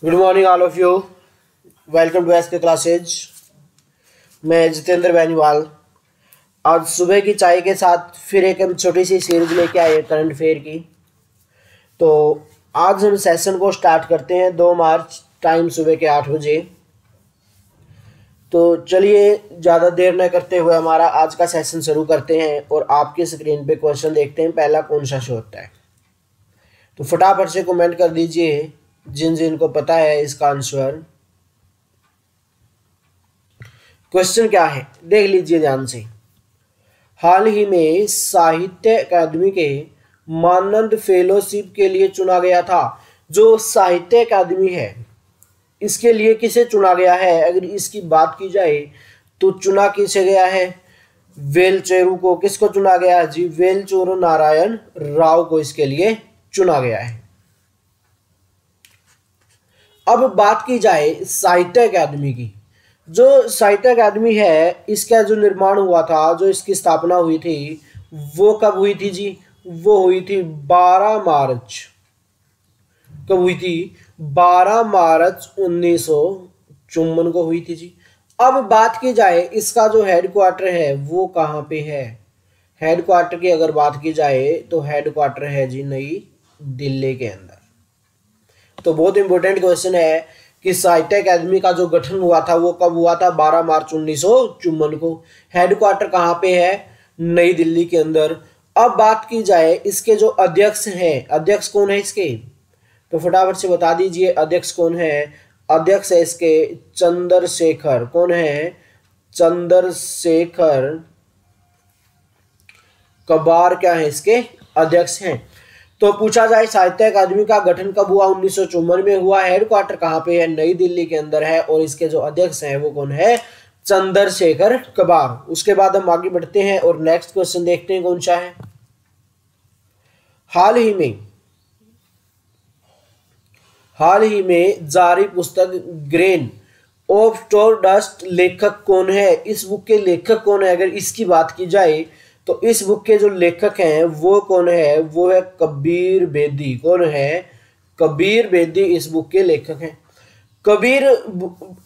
Good morning all of you. Welcome to S K classes. मैं जितेंद्र बेनीवाल। आज सुबह की चाय के साथ फिर एक हम छोटी सी सीरीज लेके आए करंट अफेयर की। तो आज हम सेशन को स्टार्ट करते हैं 2 मार्च, टाइम सुबह के 8 बजे। तो चलिए ज़्यादा देर न करते हुए हमारा आज का सेशन शुरू करते हैं और आपकी स्क्रीन पे क्वेश्चन देखते हैं पहला कौन सा शो होता है। तो फटाफट से कमेंट कर दीजिए जिन जिनको पता है इसका आंसर। क्वेश्चन क्या है देख लीजिए ध्यान से। हाल ही में साहित्य अकादमी के मानद फेलोशिप के लिए चुना गया था। जो साहित्य अकादमी है इसके लिए किसे चुना गया है, अगर इसकी बात की जाए तो चुना किसे गया है? वेलचेरू को। किसको चुना गया है जी? वेलचेरू नारायण राव को इसके लिए चुना गया है। अब बात की जाए साहित्य अकादमी की। जो साहित्य अकादमी है इसका जो निर्माण हुआ था, जो इसकी स्थापना हुई थी, वो कब हुई थी जी? वो हुई थी 12 मार्च। कब हुई थी? 12 मार्च 1954 को हुई थी जी। अब बात की जाए इसका जो हेडक्वार्टर है वो कहाँ पे है? हेडक्वार्टर की अगर बात की जाए तो हेडक्वार्टर है जी नई दिल्ली के अंदर। तो बहुत इंपॉर्टेंट क्वेश्चन है कि साहित्य अकादमी का जो गठन हुआ था वो कब हुआ था? 12 मार्च 1954 को। हेडक्वार्टर कहाँ पे है? नई दिल्ली के अंदर। अब बात की जाए इसके जो अध्यक्ष हैं, अध्यक्ष कौन है इसके? तो फटाफट से बता दीजिए अध्यक्ष कौन है। अध्यक्ष है इसके चंद्रशेखर। कौन है? चंद्रशेखर कबार क्या है इसके अध्यक्ष हैं। तो पूछा जाए साहित्य अकादमी का गठन कब हुआ? 1954 में हुआ। हेडक्वार्टर कहाँ पे है? नई दिल्ली के अंदर है। और इसके जो अध्यक्ष हैं वो कौन है? चंद्रशेखर कबार। उसके बाद हम आगे बढ़ते हैं और नेक्स्ट क्वेश्चन देखते हैं कौन सा है। हाल ही में जारी पुस्तक ग्रेन ऑफ स्टोरडस्ट लेखक कौन है? इस बुक के लेखक कौन है अगर इसकी बात की जाए तो इस बुक के जो लेखक हैं वो कौन है? वो है कबीर बेदी। कौन है? कबीर बेदी इस बुक के लेखक हैं। कबीर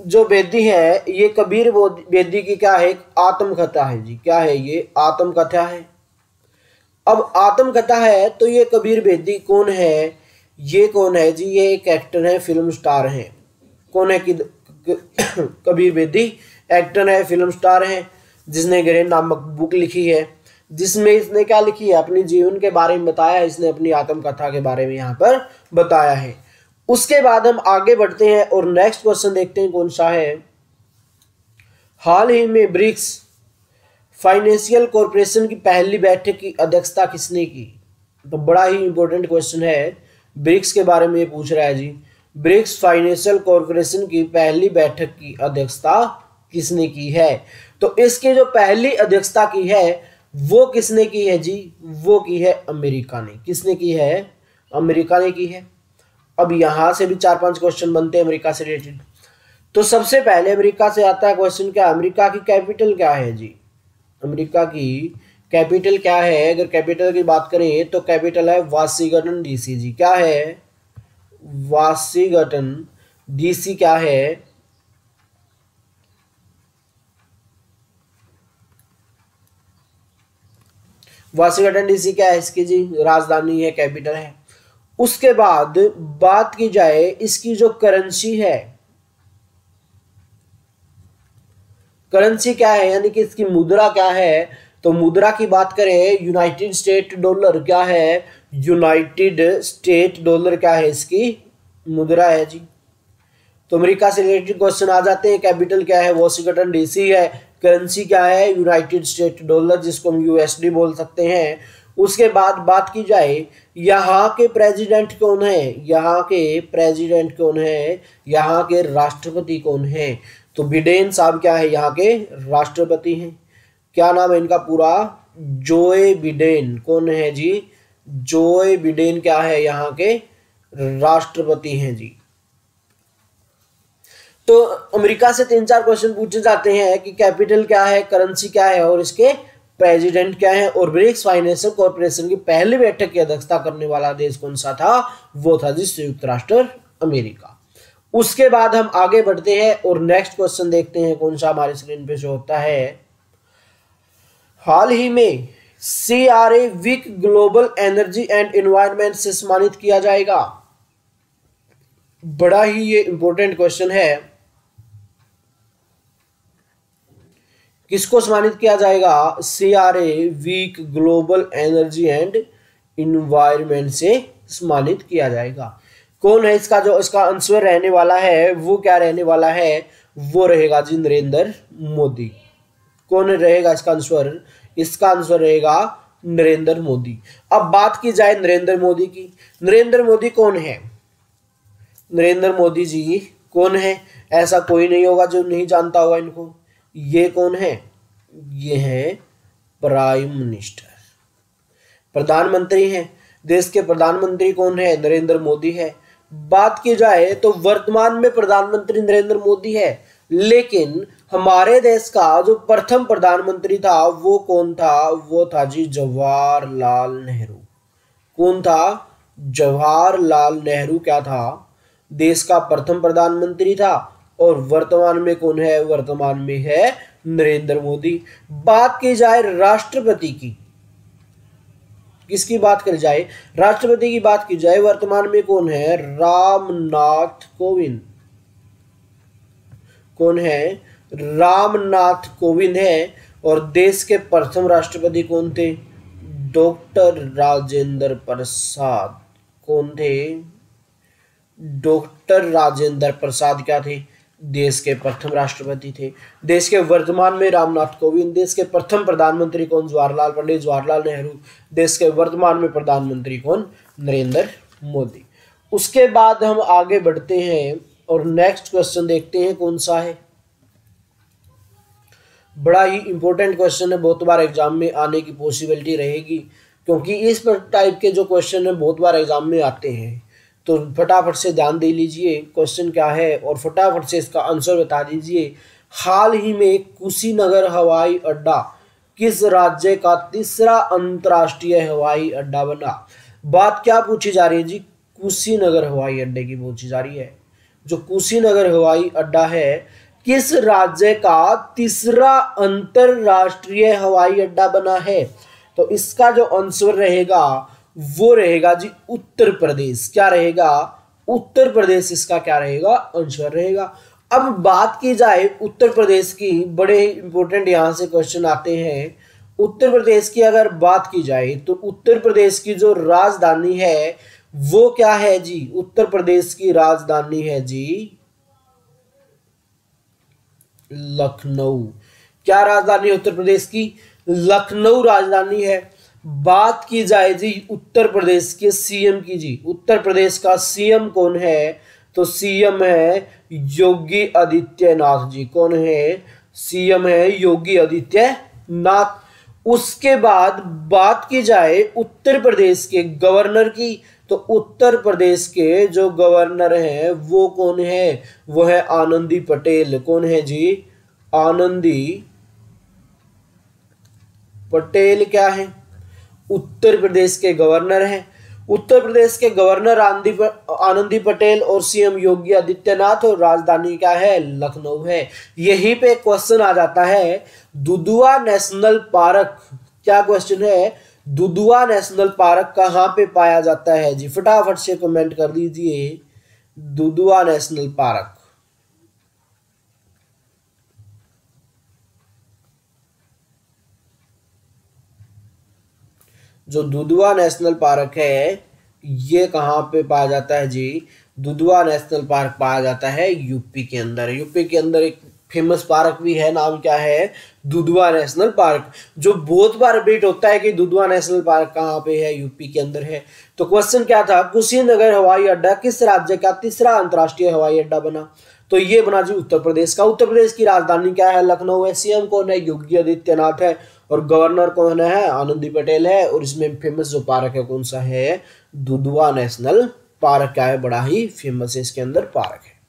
जो बेदी है, ये कबीर बेदी की क्या है? एक आत्मकथा है जी। क्या है ये? आत्मकथा है। अब आत्मकथा है तो ये कबीर बेदी कौन है? ये कौन है जी? ये एक एक्टर है, फिल्म स्टार है। कौन है कि कबीर बेदी एक्टर है, फिल्म स्टार है, जिसने ग्रेन नामक बुक लिखी है, जिसमें इसने क्या लिखी है? अपने जीवन के बारे में बताया है। इसने अपनी आत्मकथा के बारे में यहाँ पर बताया है। उसके बाद हम आगे बढ़ते हैं और नेक्स्ट क्वेश्चन देखते हैं कौन सा है। हाल ही में ब्रिक्स फाइनेंशियल कॉरपोरेशन की पहली बैठक की अध्यक्षता किसने की? तो बड़ा ही इंपॉर्टेंट क्वेश्चन है, ब्रिक्स के बारे में ये पूछ रहा है जी। ब्रिक्स फाइनेंशियल कॉरपोरेशन की पहली बैठक की अध्यक्षता किसने की है? तो इसकी जो पहली अध्यक्षता की है वो किसने की है जी? वो की है अमेरिका ने। किसने की है? अमेरिका ने की है। अब यहां से भी 4-5 क्वेश्चन बनते हैं अमेरिका से रिलेटेड। तो सबसे पहले अमेरिका से आता है क्वेश्चन, क्या अमेरिका की कैपिटल क्या है जी? अमेरिका की कैपिटल क्या है? अगर कैपिटल की बात करें तो कैपिटल है वाशिंगटन डीसी जी। क्या है? वाशिंगटन डीसी क्या है? वाशिंगटन डीसी क्या है इसकी जी? राजधानी है, कैपिटल है। उसके बाद बात की जाए इसकी जो करेंसी है, करेंसी क्या है यानी कि इसकी मुद्रा क्या है? तो मुद्रा की बात करें यूनाइटेड स्टेट डॉलर। क्या है? यूनाइटेड स्टेट डॉलर क्या है इसकी मुद्रा है जी। तो अमेरिका से रिलेटेड क्वेश्चन आ जाते हैं। कैपिटल क्या है? वॉशिंगटन डीसी है। करेंसी क्या है? यूनाइटेड स्टेट डॉलर, जिसको हम यूएसडी बोल सकते हैं। उसके बाद बात की जाए यहाँ के प्रेसिडेंट कौन है? यहाँ के प्रेसिडेंट कौन है? यहाँ के राष्ट्रपति कौन है? तो बिडेन साहब क्या है? यहाँ के राष्ट्रपति हैं। क्या नाम है इनका पूरा? जोए बिडेन। कौन है जी? जोए बिडेन क्या है? यहाँ के राष्ट्रपति हैं जी। तो अमेरिका से 3-4 क्वेश्चन पूछे जाते हैं कि कैपिटल क्या है, करेंसी क्या है और इसके प्रेसिडेंट क्या है। और ब्रिक्स फाइनेंशियल कॉर्पोरेशन की पहली बैठक की अध्यक्षता करने वाला देश कौन सा था? वो था जी संयुक्त राष्ट्र अमेरिका। उसके बाद हम आगे बढ़ते हैं और नेक्स्ट क्वेश्चन देखते हैं कौन सा हमारे स्क्रीन पे शो होता है। हाल ही में CRA week global energy and environment से सम्मानित किया जाएगा। बड़ा ही ये इंपॉर्टेंट क्वेश्चन है। किसको सम्मानित किया जाएगा? CRA week global energy and environment से सम्मानित किया जाएगा। कौन है इसका जो इसका आंसर रहने वाला है, वो क्या रहने वाला है? वो रहेगा जी नरेंद्र मोदी। कौन रहेगा इसका आंसर? इसका आंसर रहेगा नरेंद्र मोदी। अब बात की जाए नरेंद्र मोदी की। नरेंद्र मोदी कौन है? नरेंद्र मोदी जी कौन है? ऐसा कोई नहीं होगा जो नहीं जानता होगा इनको। ये कौन है? ये है प्राइम मिनिस्टर, प्रधानमंत्री हैं। देश के प्रधानमंत्री कौन है? नरेंद्र मोदी है। बात की जाए तो वर्तमान में प्रधानमंत्री नरेंद्र मोदी है, लेकिन हमारे देश का जो प्रथम प्रधानमंत्री था वो कौन था? वो था जी जवाहरलाल नेहरू। कौन था? जवाहरलाल नेहरू क्या था? देश का प्रथम प्रधानमंत्री था। और वर्तमान में कौन है? वर्तमान में है नरेंद्र मोदी। बात की जाए राष्ट्रपति की, किसकी बात करी जाए? राष्ट्रपति की बात की जाए, वर्तमान में कौन है? रामनाथ कोविंद। कौन है? रामनाथ कोविंद है। और देश के प्रथम राष्ट्रपति कौन थे? डॉक्टर राजेंद्र प्रसाद। कौन थे? डॉक्टर राजेंद्र प्रसाद क्या थे? देश के प्रथम राष्ट्रपति थे। देश के वर्तमान में रामनाथ कोविंद। देश के प्रथम प्रधानमंत्री कौन? पंडित जवाहरलाल नेहरू। देश के वर्तमान में प्रधानमंत्री कौन? नरेंद्र मोदी। उसके बाद हम आगे बढ़ते हैं और नेक्स्ट क्वेश्चन देखते हैं कौन सा है। बड़ा ही इंपॉर्टेंट क्वेश्चन है, बहुत बार एग्जाम में आने की पॉसिबिलिटी रहेगी, क्योंकि इस टाइप के जो क्वेश्चन है बहुत बार एग्जाम में आते हैं। तो फटाफट से ध्यान दे लीजिए क्वेश्चन क्या है और फटाफट से इसका आंसर बता दीजिए। हाल ही में कुशीनगर हवाई अड्डा किस राज्य का तीसरा अंतर्राष्ट्रीय हवाई अड्डा बना? बात क्या पूछी जा रही है जी? कुशीनगर हवाई अड्डे की पूछी जा रही है। जो कुशीनगर हवाई अड्डा है किस राज्य का तीसरा अंतर्राष्ट्रीय हवाई अड्डा बना है? तो इसका जो आंसर रहेगा वो रहेगा जी उत्तर प्रदेश। क्या रहेगा? उत्तर प्रदेश इसका क्या रहेगा? आंसर रहेगा। अब बात की जाए उत्तर प्रदेश की, बड़े इंपॉर्टेंट यहां से क्वेश्चन आते हैं। उत्तर प्रदेश की अगर बात की जाए तो उत्तर प्रदेश की जो राजधानी है वो क्या है जी? उत्तर प्रदेश की राजधानी है जी लखनऊ। क्या राजधानी है उत्तर प्रदेश की? लखनऊ राजधानी है। बात की जाए जी उत्तर प्रदेश के सीएम की जी, उत्तर प्रदेश का सीएम कौन है? तो सीएम है योगी आदित्यनाथ जी। कौन है? सीएम है योगी आदित्यनाथ। उसके बाद बात की जाए उत्तर प्रदेश के गवर्नर की, तो उत्तर प्रदेश के जो गवर्नर हैं वो कौन है? वो है आनंदी पटेल। कौन है जी? आनंदी पटेल क्या है? उत्तर प्रदेश के गवर्नर हैं। उत्तर प्रदेश के गवर्नर आनंदी पटेल और सीएम योगी आदित्यनाथ, और राजधानी क्या है? लखनऊ है। यहीं पे क्वेश्चन आ जाता है दुधवा नेशनल पार्क। क्या क्वेश्चन है? दुधवा नेशनल पार्क कहाँ पे पाया जाता है जी? फटाफट से कमेंट कर दीजिए। दुधवा नेशनल पार्क जो दुधवा नेशनल पार्क है ये कहाँ पे पाया जाता है जी? दुधवा नेशनल पार्क पाया जाता है यूपी के अंदर। यूपी के अंदर एक फेमस पार्क भी है, नाम क्या है? Dudhwa national park. जो बहुत बार रिपीट होता है कि दुधवा नेशनल पार्क कहाँ पे है? यूपी के अंदर है। तो क्वेश्चन क्या था? कुशीनगर हवाई अड्डा किस राज्य का तीसरा अंतर्राष्ट्रीय हवाई अड्डा बना? तो ये बना जी उत्तर प्रदेश का। उत्तर प्रदेश की राजधानी क्या है? लखनऊ है। सीएम कौन है? योगी आदित्यनाथ है। और गवर्नर कौन है? आनंदी पटेल है। और इसमें फेमस जो पार्क है कौन सा है? दुधवा नेशनल पार्क क्या है? बड़ा ही फेमस है, इसके अंदर पार्क है।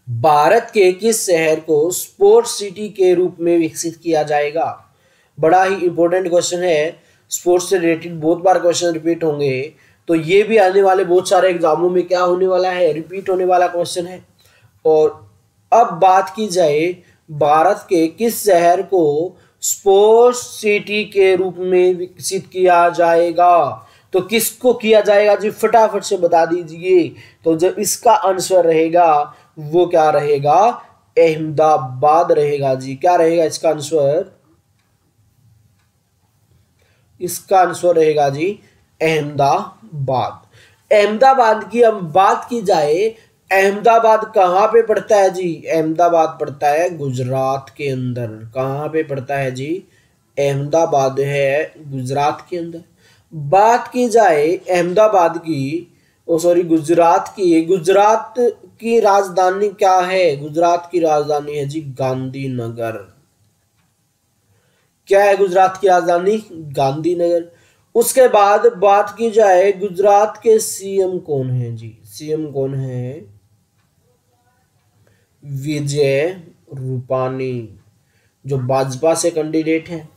भारत के किस शहर को स्पोर्ट्स सिटी के रूप में विकसित किया जाएगा? बड़ा ही इंपॉर्टेंट क्वेश्चन है। स्पोर्ट्स से रिलेटेड बहुत बार क्वेश्चन रिपीट होंगे। तो ये भी आने वाले बहुत सारे एग्जामों में क्या होने वाला है, रिपीट होने वाला क्वेश्चन है। और अब बात की जाए भारत के किस शहर को स्पोर्ट्स सिटी के रूप में विकसित किया जाएगा, तो किसको किया जाएगा जी, फटाफट से बता दीजिए। तो जो इसका आंसर रहेगा वो क्या रहेगा, अहमदाबाद रहेगा जी। क्या रहेगा इसका आंसर, इसका आंसर रहेगा जी अहमदाबाद। अहमदाबाद की अब बात की जाए, अहमदाबाद कहाँ पे पड़ता है जी, अहमदाबाद पड़ता है गुजरात के अंदर। कहाँ पे पड़ता है जी, अहमदाबाद है गुजरात के अंदर। बात की जाए अहमदाबाद की, ओ सॉरी गुजरात की, गुजरात की राजधानी क्या है, गुजरात की राजधानी है जी गांधीनगर। क्या है गुजरात की राजधानी, गांधीनगर। उसके बाद बात की जाए गुजरात के सीएम कौन है जी, सीएम कौन है, विजय रूपानी, जो भाजपा से कैंडिडेट है।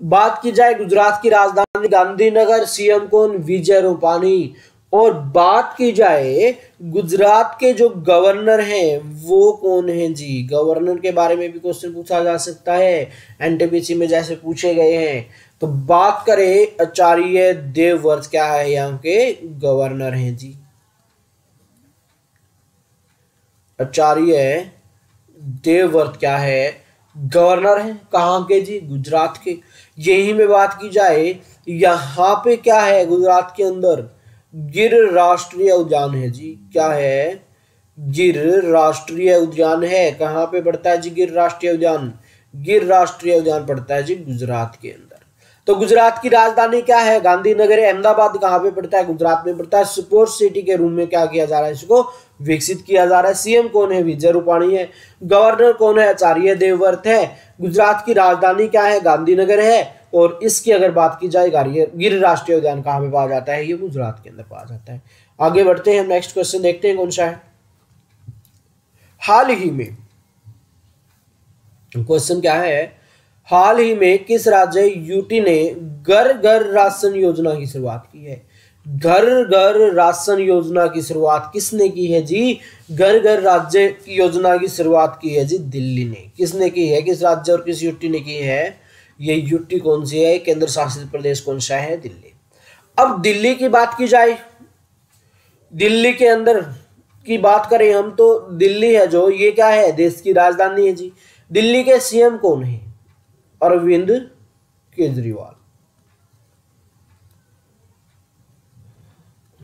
बात की जाए गुजरात की राजधानी गांधीनगर, सीएम कौन, विजय रूपानी। और बात की जाए गुजरात के जो गवर्नर हैं वो कौन है जी, गवर्नर के बारे में भी क्वेश्चन पूछा जा सकता है एनटीपीसी में जैसे पूछे गए हैं। तो बात करें आचार्य देवव्रत, क्या है यहाँ के गवर्नर हैं जी, आचार्य देवव्रत क्या है, गवर्नर है। कहाँ के जी, गुजरात के। यही में बात की जाए यहाँ पे क्या है, गुजरात के अंदर गिर राष्ट्रीय उद्यान है जी। क्या है, गिर राष्ट्रीय उद्यान है। कहाँ पे पड़ता है जी गिर राष्ट्रीय उद्यान, गिर राष्ट्रीय उद्यान पड़ता है जी गुजरात के अंदर। तो गुजरात की राजधानी क्या है, गांधीनगर है। अहमदाबाद कहाँ पे पड़ता है, गुजरात में पड़ता है। स्पोर्ट्स सिटी के रूप में क्या किया जा रहा है, इसको विकसित किया जा रहा है। सीएम कौन है, विजय रूपाणी है। गवर्नर कौन है, आचार्य देवव्रत है। गुजरात की राजधानी क्या है, गांधीनगर है। और इसकी अगर बात की जाए गिर राष्ट्रीय उद्यान कहाँ पे पाया जाता है, ये गुजरात के अंदर पाया जाता है। आगे बढ़ते हैं, नेक्स्ट क्वेश्चन देखते हैं कौन सा है। हाल ही में, क्वेश्चन क्या है, हाल ही में किस राज्य यूटी ने घर घर राशन योजना की शुरुआत की है। घर घर राशन योजना की शुरुआत किसने की है जी, घर घर राज्य योजना की शुरुआत की है जी दिल्ली ने। किसने की है, किस राज्य और किस यूटी ने की है, ये यूटी कौन सी है, केंद्र शासित प्रदेश कौन सा है, दिल्ली। अब दिल्ली की बात की जाए, दिल्ली के अंदर की बात करें हम तो दिल्ली है जो, ये क्या है, देश की राजधानी है जी। दिल्ली के सीएम कौन है, अरविंद केजरीवाल।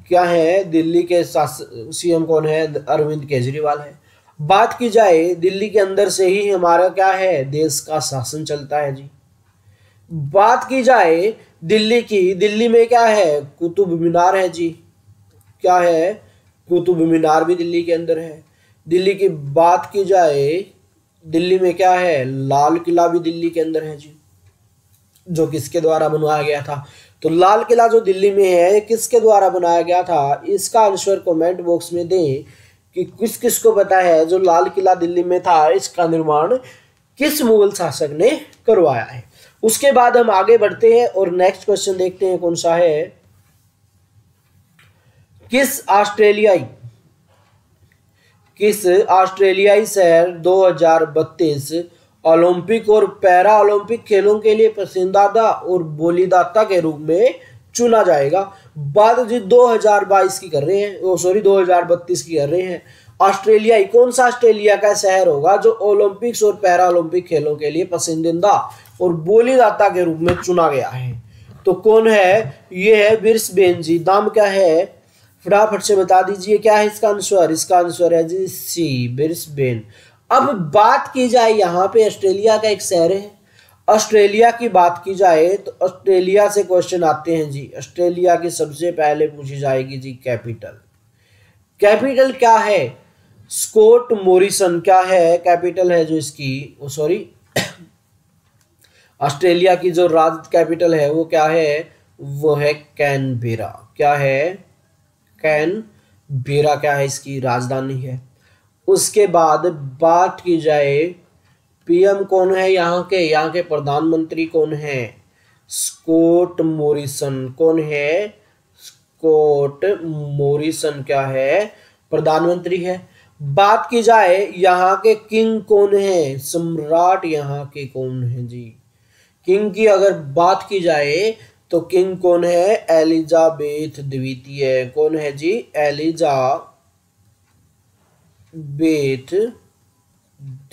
क्या है, दिल्ली के सीएम कौन है, अरविंद केजरीवाल है। बात की जाए दिल्ली के अंदर से ही हमारा क्या है, देश का शासन चलता है जी। बात की जाए दिल्ली की, दिल्ली में क्या है, कुतुब मीनार है जी। क्या है, कुतुब मीनार भी दिल्ली के अंदर है। दिल्ली की बात की जाए, दिल्ली में क्या है, लाल किला भी दिल्ली के अंदर है जी, जो किसके द्वारा बनवाया गया था। तो लाल किला जो दिल्ली में है किसके द्वारा बनाया गया था, इसका आंसर कमेंट बॉक्स में दें कि किस किस को पता है जो लाल किला दिल्ली में था, इसका निर्माण किस मुगल शासक ने करवाया है। उसके बाद हम आगे बढ़ते हैं और नेक्स्ट क्वेश्चन देखते हैं कौन सा है। किस ऑस्ट्रेलियाई शहर 2032 ओलंपिक और पैरा ओलंपिक खेलों के लिए पसंदीदा और बोलीदाता के रूप में चुना जाएगा। बात जी 2022 की कर रहे हैं, सॉरी 2032 की कर रहे हैं। ऑस्ट्रेलियाई, कौन सा ऑस्ट्रेलिया का शहर होगा जो ओलंपिक्स और पैरा ओलंपिक खेलों के लिए पसंदीदा और बोलीदाता के रूप में चुना गया है, तो कौन है, ये है ब्रिस्बेन जी। नाम क्या है, फटाफट से बता दीजिए क्या है इसका आंसर। इसका आंसर है जी सी, ब्रिस्बेन। अब बात की जाए यहाँ पे ऑस्ट्रेलिया का एक शहर है, ऑस्ट्रेलिया की बात की जाए तो ऑस्ट्रेलिया से क्वेश्चन आते हैं जी। ऑस्ट्रेलिया की सबसे पहले पूछी जाएगी जी कैपिटल। कैपिटल क्या है, स्कॉट मॉरिसन क्या है, कैपिटल है जो इसकी, सॉरी ऑस्ट्रेलिया की जो राज्य कैपिटल है वो क्या है, वो है कैनबेरा। क्या है, कैनबेरा क्या है इसकी राजधानी है। उसके बाद बात की जाए पीएम कौन है यहाँ के प्रधानमंत्री कौन है, स्कॉट मॉरिसन। कौन है, स्कॉट मॉरिसन क्या है, प्रधानमंत्री है। बात की जाए यहाँ के किंग कौन है, सम्राट यहाँ के कौन है जी। किंग की अगर बात की जाए तो किंग कौन है, एलिजाबेथ द्वितीय। कौन है जी, एलिजाबेथ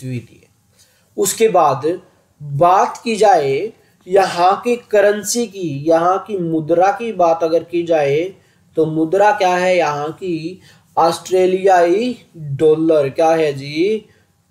द्वितीय। उसके बाद बात की जाए यहाँ की करेंसी की, यहाँ की मुद्रा की बात अगर की जाए तो मुद्रा क्या है यहाँ की, ऑस्ट्रेलियाई डॉलर। क्या है जी,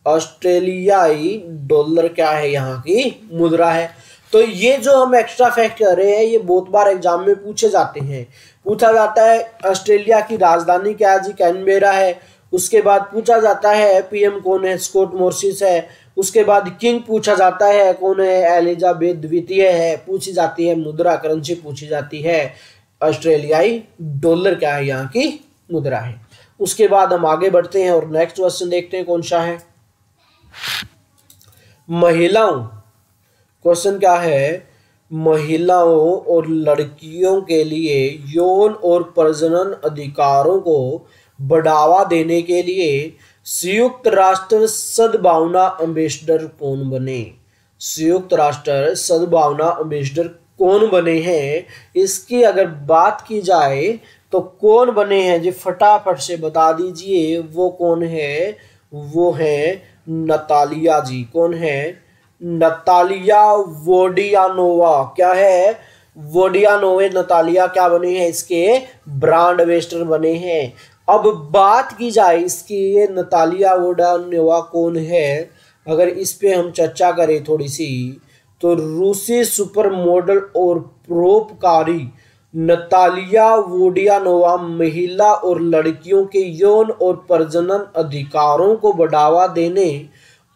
ऑस्ट्रेलियाई डॉलर क्या है, यहाँ की मुद्रा है। तो ये जो हम एक्स्ट्रा फैक्ट कर रहे हैं ये बहुत बार एग्जाम में पूछे जाते हैं। पूछा जाता है ऑस्ट्रेलिया की राजधानी क्या है जी, कैनबेरा है। उसके बाद पूछा जाता है पीएम कौन है, स्कॉट मॉरिसन है। उसके बाद किंग पूछा जाता है कौन है, एलिजाबेथ द्वितीय है। पूछी जाती है मुद्रा, करेंसी पूछी जाती है, ऑस्ट्रेलियाई डॉलर क्या है, यहाँ की मुद्रा है। उसके बाद हम आगे बढ़ते हैं और नेक्स्ट क्वेश्चन देखते हैं कौन सा है। महिलाओं, क्वेश्चन क्या है, महिलाओं और लड़कियों के लिए यौन और प्रजनन अधिकारों को बढ़ावा देने के लिए संयुक्त राष्ट्र सद्भावना एम्बेसडर कौन बने। संयुक्त राष्ट्र सद्भावना एम्बेसडर कौन बने हैं, इसकी अगर बात की जाए तो कौन बने हैं जी, फटाफट से बता दीजिए। वो कौन है, वो है नतालिया जी। कौन है, नतालिया वोडियानोवा। क्या है, वोडियानोवे नतालिया क्या बने हैं, इसके ब्रांड एम्बेसडर बने हैं। अब बात की जाए इसकी, ये नतालिया वोडियानोवा कौन है, अगर इस पे हम चर्चा करें थोड़ी सी, तो रूसी सुपर मॉडल और परोपकारी नतालिया वोडियानोवा महिला और लड़कियों के यौन और प्रजनन अधिकारों को बढ़ावा देने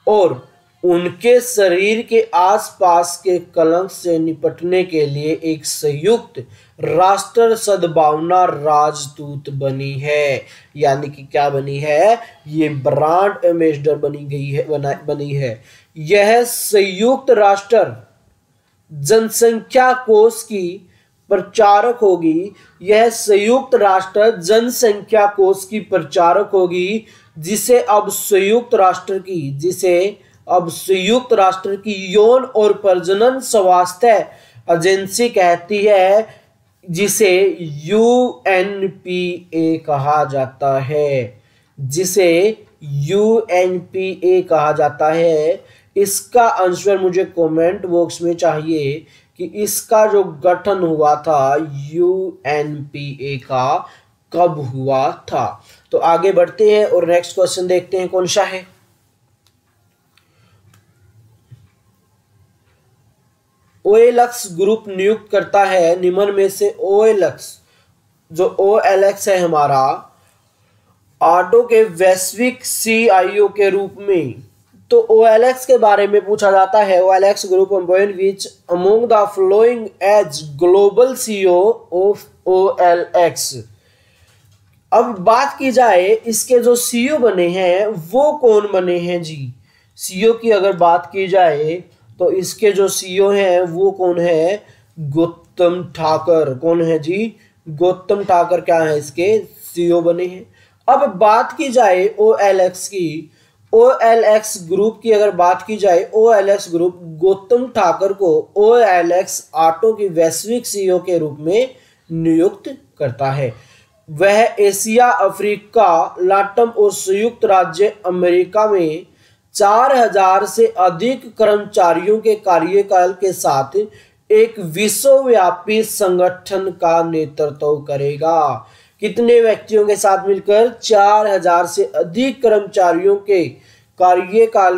और उनके शरीर के आसपास के कलंक से निपटने के लिए एक संयुक्त राष्ट्र सद्भावना राजदूत बनी है। यानी कि क्या बनी है, ये ब्रांड एम्बेसडर बनी है। यह संयुक्त राष्ट्र जनसंख्या कोष की प्रचारक होगी। यह संयुक्त राष्ट्र जनसंख्या कोष की प्रचारक होगी, जिसे अब संयुक्त राष्ट्र की यौन और प्रजनन स्वास्थ्य एजेंसी कहती है, जिसे यूएनपीए कहा जाता है। जिसे यूएनपीए कहा जाता है। इसका आंसर मुझे कमेंट बॉक्स में चाहिए कि इसका जो गठन हुआ था यूएनपीए का, कब हुआ था। तो आगे बढ़ते हैं और नेक्स्ट क्वेश्चन देखते हैं कौन सा है। ओएलएक्स ग्रुप नियुक्त करता है निम्न में से ओएलएक्स है हमारा, ऑटो के वैश्विक सीईओ के रूप में। तो ओएलएक्स के बारे में पूछा जाता है, OLX group appoint which among the following as global CEO of OLX. अब बात की जाए इसके जो सीईओ बने हैं वो कौन बने हैं जी। सीईओ की अगर बात की जाए तो इसके जो सीईओ हैं वो कौन है, गौतम ठाकर। कौन है जी, गौतम ठाकर क्या है इसके सीईओ बने हैं। अब बात की जाए ओएलएक्स की, ओएलएक्स ग्रुप की अगर बात की जाए, ओएलएक्स ग्रुप गौतम ठाकर को ओएलएक्स ऑटो की वैश्विक सीईओ के रूप में नियुक्त करता है। वह एशिया, अफ्रीका, लाटम और संयुक्त राज्य अमेरिका में 4000 से अधिक कर्मचारियों के कार्यकाल के साथ एक विश्वव्यापी संगठन का नेतृत्व करेगा। कितने व्यक्तियों के साथ मिलकर, 4000 से अधिक कर्मचारियों के कार्यबल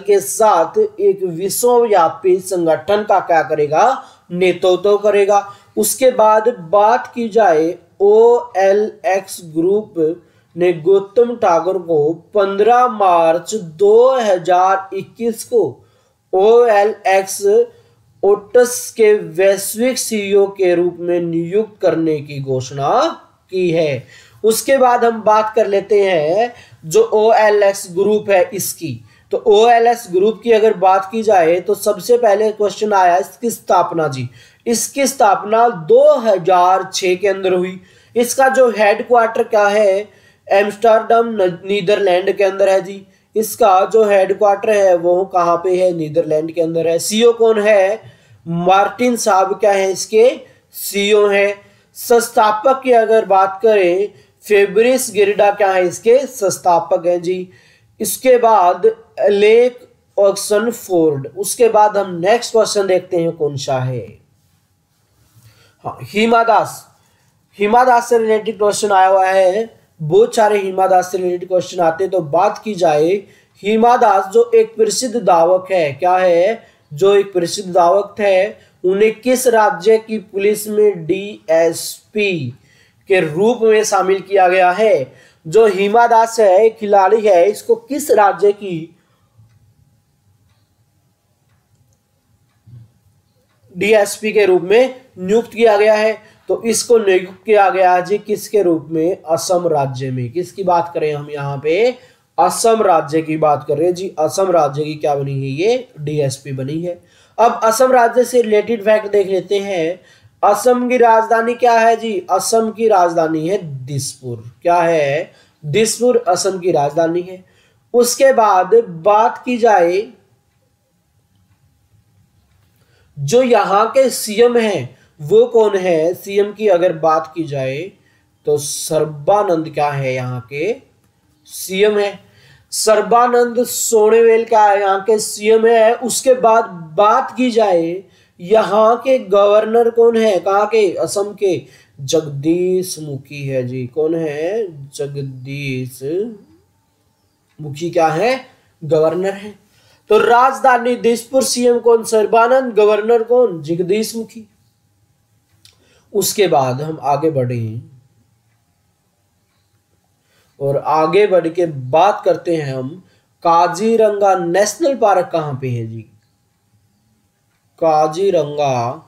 के साथ एक विश्वव्यापी संगठन का क्या करेगा, नेतृत्व करेगा। उसके बाद बात की जाए ओएलएक्स ग्रुप ने गौतम ठाकुर को 15 मार्च 2021 को ओएलएक्स ओटस के वैश्विक सीईओ के रूप में नियुक्त करने की घोषणा की है। उसके बाद हम बात कर लेते हैं जो ओएलएक्स ग्रुप है इसकी। तो OLS ग्रुप की अगर बात की जाए तो सबसे पहले क्वेश्चन आया इसकी स्थापना जी। इसकी स्थापना 2006 के अंदर हुई। इसका जो हेडक्वार्टर क्या है, एम्स्टर्डम नीदरलैंड के अंदर है जी। इसका जो हेडक्वार्टर है वो कहाँ पे है, नीदरलैंड के अंदर है। सीईओ कौन है, मार्टिन साहब क्या है इसके सीईओ है। संस्थापक की अगर बात करें, फेब्रिस गिरडा क्या है इसके संस्थापक हैं जी। इसके बाद लेक ऑक्सनफोर्ड। उसके बाद हम नेक्स्ट क्वेश्चन देखते हैं कौन सा है। हाँ, हिमा दास। हिमा दास से रिलेटेड क्वेश्चन आया हुआ है, बहुत सारे हिमा दास से रिलेटेड क्वेश्चन आते हैं। तो बात की जाए, हिमा दास जो एक प्रसिद्ध धावक है, क्या है, जो एक प्रसिद्ध धावक थे, उन्हें किस राज्य की पुलिस में DSP के रूप में शामिल किया गया है। जो हिमा दास है खिलाड़ी है, इसको किस राज्य की DSP के रूप में नियुक्त किया गया है। तो इसको नियुक्त किया गया जी किसके रूप में, असम राज्य में। किसकी बात करें हम यहाँ पे, असम राज्य की बात कर रहे हैं जी। असम राज्य की क्या बनी है, ये DSP बनी है। अब असम राज्य से रिलेटेड फैक्ट देख लेते हैं। असम की राजधानी क्या है जी, असम की राजधानी है दिसपुर। क्या है, दिसपुर असम की राजधानी है। उसके बाद बात की जाए, जो यहाँ के सीएम हैं वो कौन है। सीएम की अगर बात की जाए तो सर्बानंद क्या है यहाँ के सीएम है। सर्बानंद सोनोवाल क्या है यहाँ के सीएम है। उसके बाद बात की जाए, यहाँ के गवर्नर कौन है, कहाँ के, असम के, जगदीश मुखी है जी। कौन है, जगदीश मुखी क्या है, गवर्नर है। तो राजधानी दिसपुर, सीएम कौन, सर्बानंद, गवर्नर कौन, जगदीश मुखी। उसके बाद हम आगे बढ़े और आगे बढ़ के बात करते हैं हम, काजीरंगा नेशनल पार्क कहां पे है जी। काजीरंगा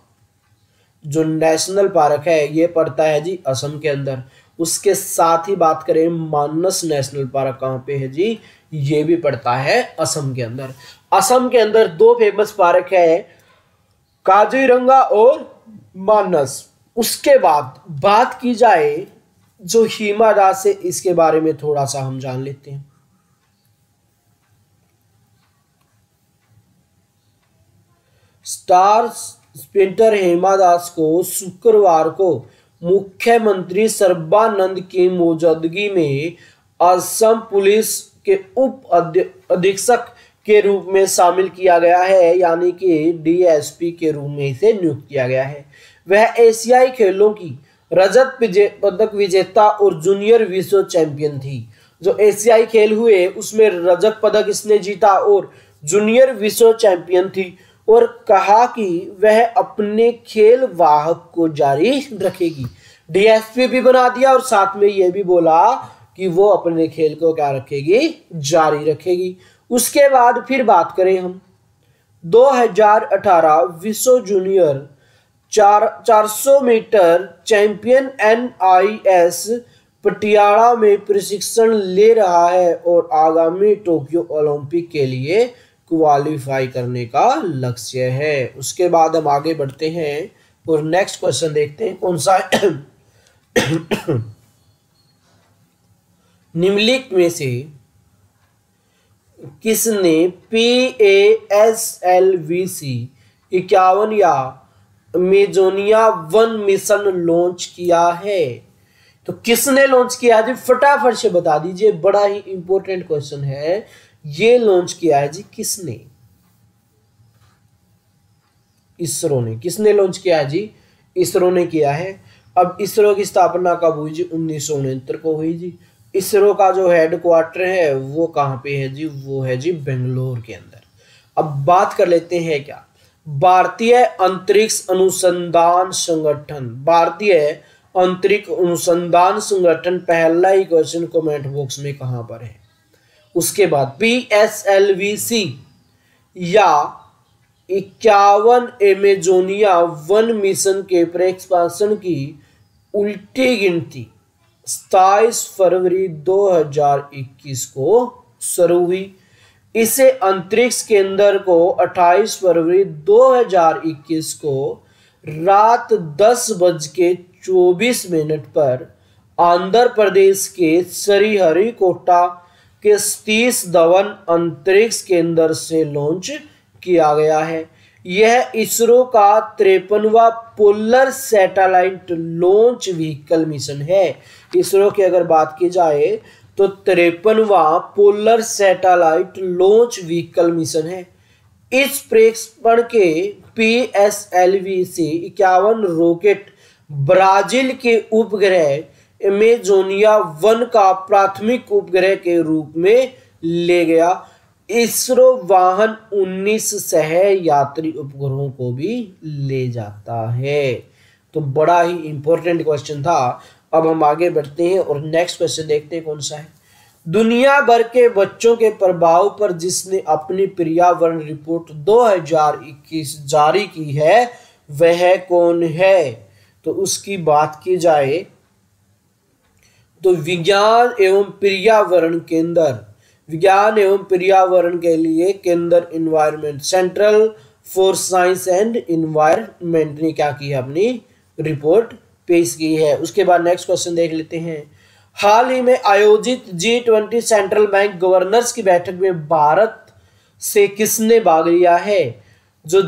जो नेशनल पार्क है ये पड़ता है जी असम के अंदर। उसके साथ ही बात करें, मानस नेशनल पार्क कहां पे है जी, ये भी पड़ता है असम के अंदर। असम के अंदर दो फेमस पार्क है, काजीरंगा और मानस। उसके बाद बात की जाए जो हिमा दास है, इसके बारे में थोड़ा सा हम जान लेते हैं। स्टार स्प्रिंटर हिमा दास को शुक्रवार को मुख्यमंत्री सर्बानंद की मौजूदगी में असम पुलिस के उप अधीक्षक के रूप में शामिल किया गया है, यानी कि DSP के रूप में इसे नियुक्त किया गया है। वह एशियाई खेलों की रजत पदक विजेता और जूनियर विश्व चैंपियन थी। जो एशियाई खेल हुए उसमें रजत पदक इसने जीता और जूनियर विश्व चैंपियन थी। और कहा कि वह अपने खेल वाहक को जारी रखेगी। DSP भी बना दिया और साथ में यह भी बोला कि वो अपने खेल को क्या रखेगी, जारी रखेगी। उसके बाद फिर बात करें हम, 2018 विश्व junior 400 meter champion NIS Patiala में प्रशिक्षण ले रहा है और आगामी टोक्यो ओलंपिक के लिए क्वालिफाई करने का लक्ष्य है। उसके बाद हम आगे बढ़ते हैं और नेक्स्ट क्वेश्चन देखते हैं कौन सा है। निम्नलिखित में से किसने PASLVC 51 या अमेजोनिया 1 मिशन लॉन्च किया है। तो किसने लॉन्च किया है जी, फटाफट से बता दीजिए, बड़ा ही इंपॉर्टेंट क्वेश्चन है। ये लॉन्च किया है जी किसने, इसरो ने। किसने लॉन्च किया है जी, इसरो ने किया है। अब इसरो की स्थापना कब हुई जी, 1969 को हुई जी। इसरो का जो हेडक्वार्टर है वो कहाँ पे है जी, वो है जी बेंगलोर के अंदर। अब बात कर लेते हैं क्या, भारतीय अंतरिक्ष अनुसंधान संगठन। भारतीय अंतरिक्ष अनुसंधान संगठन, पहला ही क्वेश्चन कमेंट बॉक्स में कहां पर है। उसके बाद PSLVC या 51 अमेजोनिया 1 मिशन के प्रक्षेपण की उल्टी गिनती 27 फरवरी 2021 को शुरू हुई। इसे अंतरिक्ष केंद्र को 28 फरवरी 2021 को रात 10:24 पर आंध्र प्रदेश के श्रीहरिकोटा के सतीश धवन अंतरिक्ष केंद्र से लॉन्च किया गया है। यह इसरो का 53वां polar satellite launch vehicle mission है। इसरो की अगर बात की जाए तो 53वां polar satellite launch vehicle mission है। इस प्रक्षेपण के PSLV से 51 रॉकेट ब्राजील के उपग्रह अमेजोनिया 1 का प्राथमिक उपग्रह के रूप में ले गया। इसरो वाहन 19 सह यात्री उपग्रहों को भी ले जाता है। तो बड़ा ही इंपॉर्टेंट क्वेश्चन था। अब हम आगे बढ़ते हैं और नेक्स्ट क्वेश्चन देखते हैं कौन सा है। दुनिया भर के बच्चों के प्रभाव पर जिसने अपनी पर्यावरण रिपोर्ट 2021 जारी की है वह कौन है? तो उसकी बात की जाए तो विज्ञान एवं पर्यावरण के लिए केंद्र environment, central for science and environment ने क्या की है, अपनी रिपोर्ट पेश की है। उसके बाद नेक्स्ट क्वेश्चन देख लेते हैं। हाल ही में आयोजित G20 सेंट्रल बैंक गवर्नर्स की बैठक में भारत से किसने भाग लिया है? जो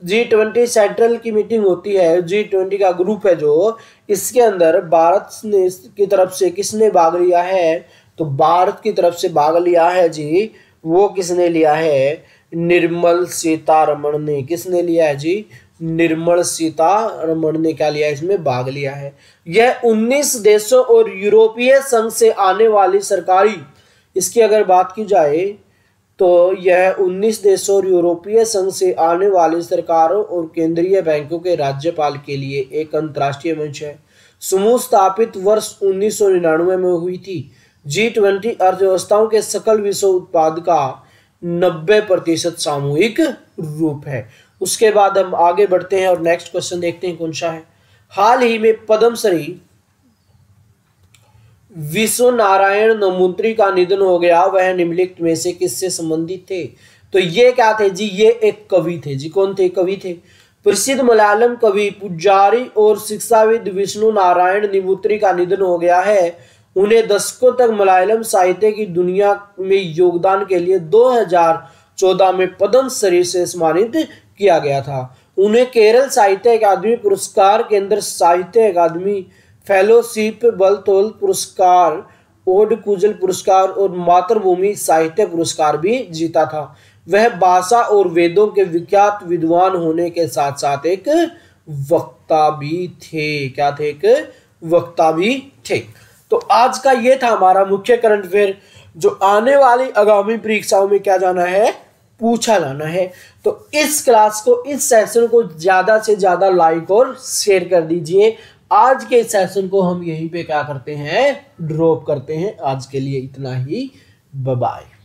G20 सेंट्रल की मीटिंग होती है, G20 का ग्रुप है जो, इसके अंदर भारत ने की तरफ से किसने भाग लिया है? तो भारत की तरफ से भाग लिया है जी, वो किसने लिया है? निर्मल सीतारमण ने। किसने लिया है जी? निर्मल सीतारमण ने क्या लिया, इसमें भाग लिया है। यह 19 देशों और यूरोपीय संघ से आने वाली सरकारी, इसकी अगर बात की जाए तो यह 19 देशों और यूरोपीय संघ से आने वाली सरकारों और केंद्रीय बैंकों के राज्यपाल के लिए एक अंतर्राष्ट्रीय मंच है। समूह स्थापित वर्ष 1999 में हुई थी। G20 अर्थव्यवस्थाओं के सकल विश्व उत्पाद का 90% सामूहिक रूप है। उसके बाद हम आगे बढ़ते हैं और नेक्स्ट क्वेश्चन देखते हैं कौन सा है। हाल ही में पद्मश्री विश्व नारायण नमूंत्री का निधन हो गया, वह निम्नलिखित में से किससे संबंधित थे? तो ये क्या थे जी? ये एक कवि थे जी। कौन थे? कवि थे। प्रसिद्ध मलयालम कवि, पुजारी और शिक्षाविद विष्णु नारायण नमूंत्री का निधन हो गया है। उन्हें दशकों तक मलयालम साहित्य की दुनिया में योगदान के लिए 2014 में पद्मश्री से सम्मानित किया गया था। उन्हें केरल साहित्य अकादमी पुरस्कार, केंद्र साहित्य अकादमी फेलोशिप, बलतोल पुरस्कार, ओडकुजल पुरस्कार और मातृभूमि साहित्य पुरस्कार भी जीता था। वह भाषा और वेदों के विख्यात विद्वान होने के साथ साथ एक वक्ता भी थे। क्या थे? एक वक्ता भी थे। तो आज का ये था हमारा मुख्य करंट अफेयर, जो आने वाली आगामी परीक्षाओं में क्या जाना है, पूछा जाना है। तो इस क्लास को, इस सेशन को ज्यादा से ज्यादा लाइक और शेयर कर दीजिए। आज के सेशन को हम यहीं पे क्या करते हैं, ड्रॉप करते हैं। आज के लिए इतना ही। Bye bye.